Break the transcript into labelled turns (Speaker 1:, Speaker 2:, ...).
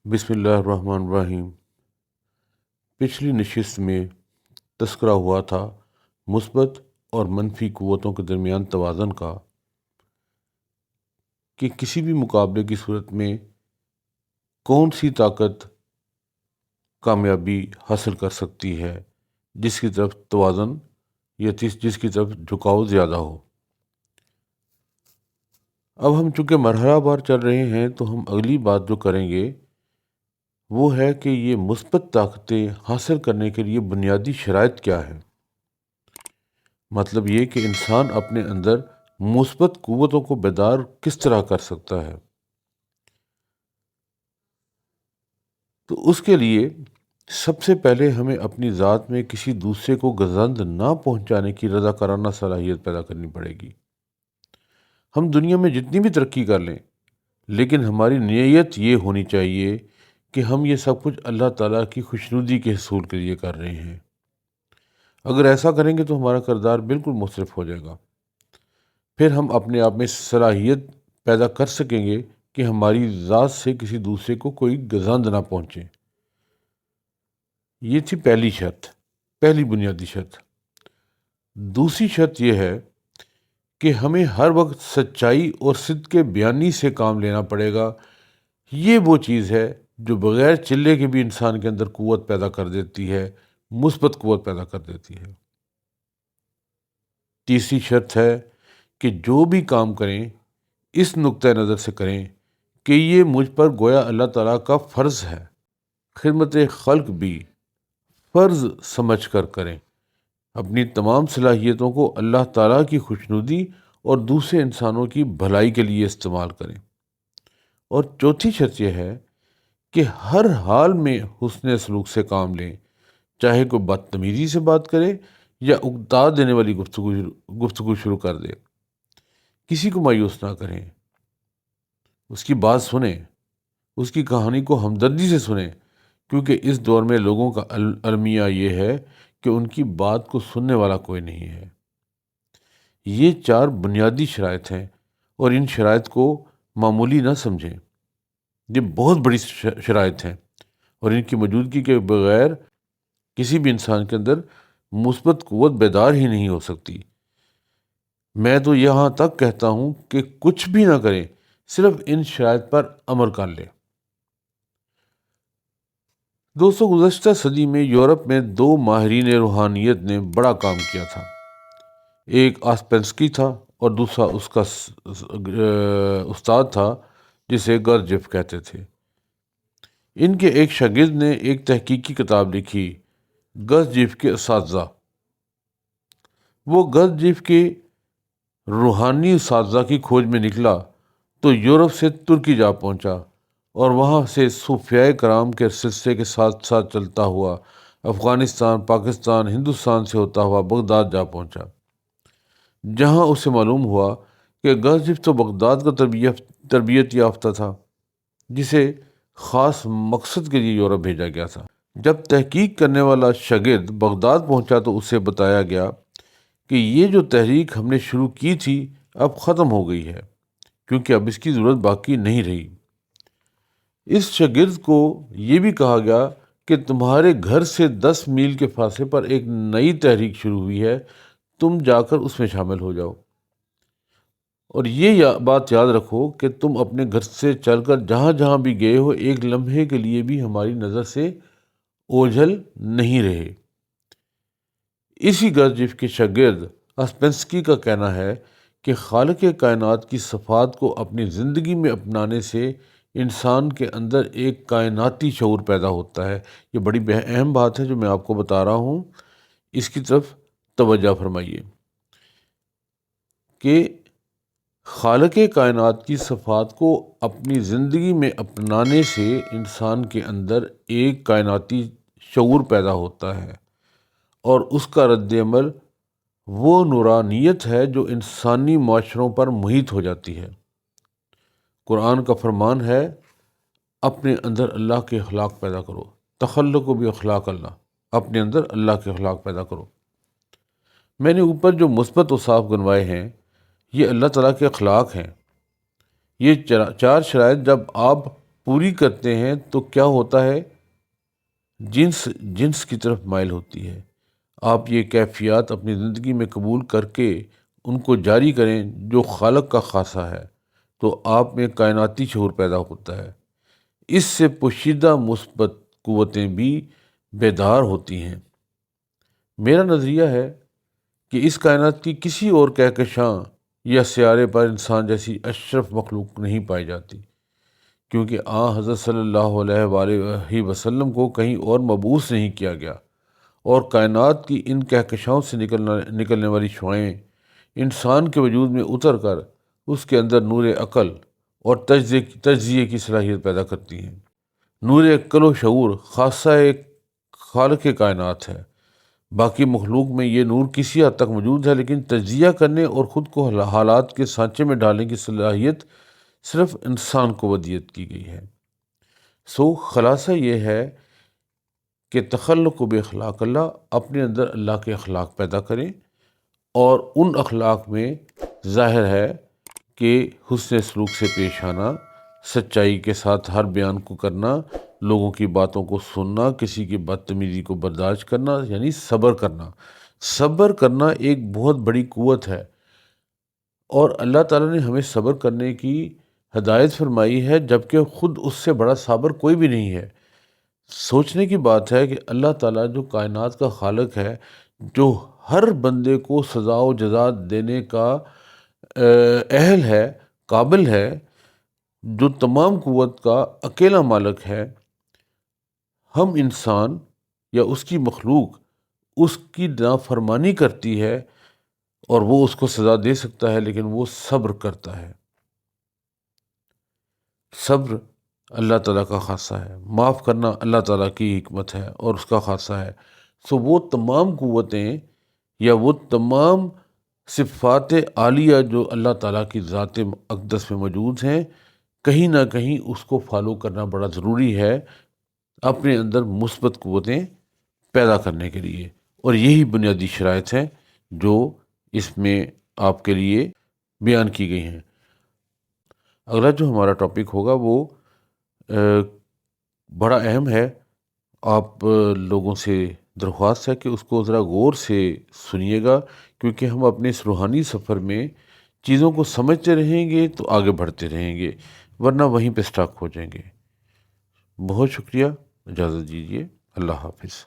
Speaker 1: بسم اللہ الرحمن الرحیم۔ پچھلی نشست میں تذکرہ ہوا تھا مثبت اور منفی قوتوں کے درمیان توازن کا، کہ کسی بھی مقابلے کی صورت میں کون سی طاقت کامیابی حاصل کر سکتی ہے، جس کی طرف توازن یا جس کی طرف جھکاؤ زیادہ ہو۔ اب ہم چونکہ مرحلہ وار چل رہے ہیں تو ہم اگلی بات جو کریں گے وہ ہے کہ یہ مثبت طاقتیں حاصل کرنے کے لیے بنیادی شرائط کیا ہے۔ مطلب یہ کہ انسان اپنے اندر مثبت قوتوں کو بیدار کس طرح کر سکتا ہے۔ تو اس کے لیے سب سے پہلے ہمیں اپنی ذات میں کسی دوسرے کو گزند نہ پہنچانے کی رضاکارانہ صلاحیت پیدا کرنی پڑے گی۔ ہم دنیا میں جتنی بھی ترقی کر لیں، لیکن ہماری نیت یہ ہونی چاہیے کہ ہم یہ سب کچھ اللہ تعالیٰ کی خوشنودی کے حصول کے لیے کر رہے ہیں۔ اگر ایسا کریں گے تو ہمارا کردار بالکل مختلف ہو جائے گا۔ پھر ہم اپنے آپ میں صلاحیت پیدا کر سکیں گے کہ ہماری ذات سے کسی دوسرے کو کوئی گزند نہ پہنچے۔ یہ تھی پہلی شرط، پہلی بنیادی شرط۔ دوسری شرط یہ ہے کہ ہمیں ہر وقت سچائی اور صدق بیانی سے کام لینا پڑے گا۔ یہ وہ چیز ہے جو بغیر چلے کے بھی انسان کے اندر قوت پیدا کر دیتی ہے، مثبت قوت پیدا کر دیتی ہے۔ تیسری شرط ہے کہ جو بھی کام کریں اس نقطۂ نظر سے کریں کہ یہ مجھ پر گویا اللہ تعالیٰ کا فرض ہے۔ خدمت خلق بھی فرض سمجھ کر کریں۔ اپنی تمام صلاحیتوں کو اللہ تعالیٰ کی خوشنودی اور دوسرے انسانوں کی بھلائی کے لیے استعمال کریں۔ اور چوتھی شرط یہ ہے کہ ہر حال میں حسن سلوک سے کام لیں، چاہے کوئی بدتمیزی سے بات کرے یا اکتا دینے والی گفتگو شروع کر دے۔ کسی کو مایوس نہ کریں، اس کی بات سنیں، اس کی کہانی کو ہمدردی سے سنیں، کیونکہ اس دور میں لوگوں کا المیہ یہ ہے کہ ان کی بات کو سننے والا کوئی نہیں ہے۔ یہ چار بنیادی شرائط ہیں اور ان شرائط کو معمولی نہ سمجھیں۔ یہ بہت بڑی شرائط ہیں اور ان کی موجودگی کے بغیر کسی بھی انسان کے اندر مثبت قوت بیدار ہی نہیں ہو سکتی۔ میں تو یہاں تک کہتا ہوں کہ کچھ بھی نہ کریں، صرف ان شرائط پر عمل کر لیں۔ دوستو، گزشتہ صدی میں یورپ میں دو ماہرین روحانیت نے بڑا کام کیا تھا۔ ایک آسپینسکی تھا اور دوسرا اس کا استاد تھا جسے گurdjieff کہتے تھے۔ ان کے ایک شاگرد نے ایک تحقیقی کتاب لکھی، گurdjieff کے اساتذہ۔ وہ گurdjieff کے روحانی اساتذہ کی کھوج میں نکلا تو یورپ سے ترکی جا پہنچا اور وہاں سے صوفیائے کرام کے سلسلے کے ساتھ ساتھ چلتا ہوا افغانستان، پاکستان، ہندوستان سے ہوتا ہوا بغداد جا پہنچا، جہاں اسے معلوم ہوا کہ گurdjieff تو بغداد کا تربیت یافتہ تھا، جسے خاص مقصد کے لیے یورپ بھیجا گیا تھا۔ جب تحقیق کرنے والا شاگرد بغداد پہنچا تو اسے بتایا گیا کہ یہ جو تحریک ہم نے شروع کی تھی اب ختم ہو گئی ہے، کیونکہ اب اس کی ضرورت باقی نہیں رہی۔ اس شاگرد کو یہ بھی کہا گیا کہ تمہارے گھر سے 10 میل کے فاصلے پر ایک نئی تحریک شروع ہوئی ہے، تم جا کر اس میں شامل ہو جاؤ، اور یہ بات یاد رکھو کہ تم اپنے گھر سے چل کر جہاں جہاں بھی گئے ہو ایک لمحے کے لیے بھی ہماری نظر سے اوجھل نہیں رہے۔ اسی گurdjieff کے شاگرد آسپینسکی کا کہنا ہے کہ خالق کائنات کی صفات کو اپنی زندگی میں اپنانے سے انسان کے اندر ایک کائناتی شعور پیدا ہوتا ہے۔ یہ بڑی اہم بات ہے جو میں آپ کو بتا رہا ہوں، اس کی طرف توجہ فرمائیے کہ خالق کائنات کی صفات کو اپنی زندگی میں اپنانے سے انسان کے اندر ایک کائناتی شعور پیدا ہوتا ہے، اور اس کا رد عمل وہ نورانیت ہے جو انسانی معاشروں پر محیط ہو جاتی ہے۔ قرآن کا فرمان ہے، اپنے اندر اللہ کے اخلاق پیدا کرو، تخلقوا باخلاق اللہ، اپنے اندر اللہ کے اخلاق پیدا کرو۔ میں نے اوپر جو مثبت اوصاف گنوائے ہیں یہ اللہ تعالیٰ کے اخلاق ہیں۔ یہ چار شرائط جب آپ پوری کرتے ہیں تو کیا ہوتا ہے، جنس کی طرف مائل ہوتی ہے۔ آپ یہ کیفیات اپنی زندگی میں قبول کر کے ان کو جاری کریں جو خالق کا خاصہ ہے، تو آپ میں کائناتی شعور پیدا ہوتا ہے۔ اس سے پوشیدہ مثبت قوتیں بھی بیدار ہوتی ہیں۔ میرا نظریہ ہے کہ اس کائنات کی کسی اور کہکشاں یا سیارے پر انسان جیسی اشرف مخلوق نہیں پائی جاتی، کیونکہ حضرت صلی اللہ علیہ وآلہ وسلم کو کہیں اور مبعوث نہیں کیا گیا، اور کائنات کی ان کہکشاؤں سے نکلنے والی شعاعیں انسان کے وجود میں اتر کر اس کے اندر نور عقل اور تجزیے کی صلاحیت پیدا کرتی ہیں۔ نور عقل و شعور خاصہ ایک خالق کائنات ہے۔ باقی مخلوق میں یہ نور کسی حد تک موجود ہے، لیکن تجزیہ کرنے اور خود کو حالات کے سانچے میں ڈالنے کی صلاحیت صرف انسان کو ودیت کی گئی ہے۔ خلاصہ یہ ہے کہ تخلق باخلاق اللہ، اپنے اندر اللہ کے اخلاق پیدا کریں، اور ان اخلاق میں ظاہر ہے کہ حسن سلوک سے پیش آنا، سچائی کے ساتھ ہر بیان کو کرنا، لوگوں کی باتوں کو سننا، کسی کی بدتمیزی کو برداشت کرنا، یعنی صبر کرنا۔ صبر کرنا ایک بہت بڑی قوت ہے، اور اللہ تعالیٰ نے ہمیں صبر کرنے کی ہدایت فرمائی ہے، جبکہ خود اس سے بڑا صابر کوئی بھی نہیں ہے۔ سوچنے کی بات ہے کہ اللہ تعالیٰ جو کائنات کا خالق ہے، جو ہر بندے کو سزا و جزا دینے کا اہل ہے، قابل ہے، جو تمام قوت کا اکیلا مالک ہے، ہم انسان یا اس کی مخلوق اس کی نافرمانی کرتی ہے اور وہ اس کو سزا دے سکتا ہے، لیکن وہ صبر کرتا ہے۔ صبر اللہ تعالیٰ کا خاصہ ہے، معاف کرنا اللہ تعالیٰ کی حکمت ہے اور اس کا خاصہ ہے۔ وہ تمام قوتیں یا وہ تمام صفات عالیہ جو اللہ تعالیٰ کی ذات اقدس میں موجود ہیں، کہیں نہ کہیں اس کو فالو کرنا بڑا ضروری ہے اپنے اندر مثبت قوتیں پیدا کرنے کے لیے، اور یہی بنیادی شرائط ہیں جو اس میں آپ کے لیے بیان کی گئی ہیں۔ اگلا جو ہمارا ٹاپک ہوگا وہ بڑا اہم ہے۔ آپ لوگوں سے درخواست ہے کہ اس کو ذرا غور سے سنیے گا، کیونکہ ہم اپنے اس روحانی سفر میں چیزوں کو سمجھتے رہیں گے تو آگے بڑھتے رہیں گے، ورنہ وہیں پہ سٹاک ہو جائیں گے۔ بہت شکریہ، اجازت دیجیے، اللہ حافظ۔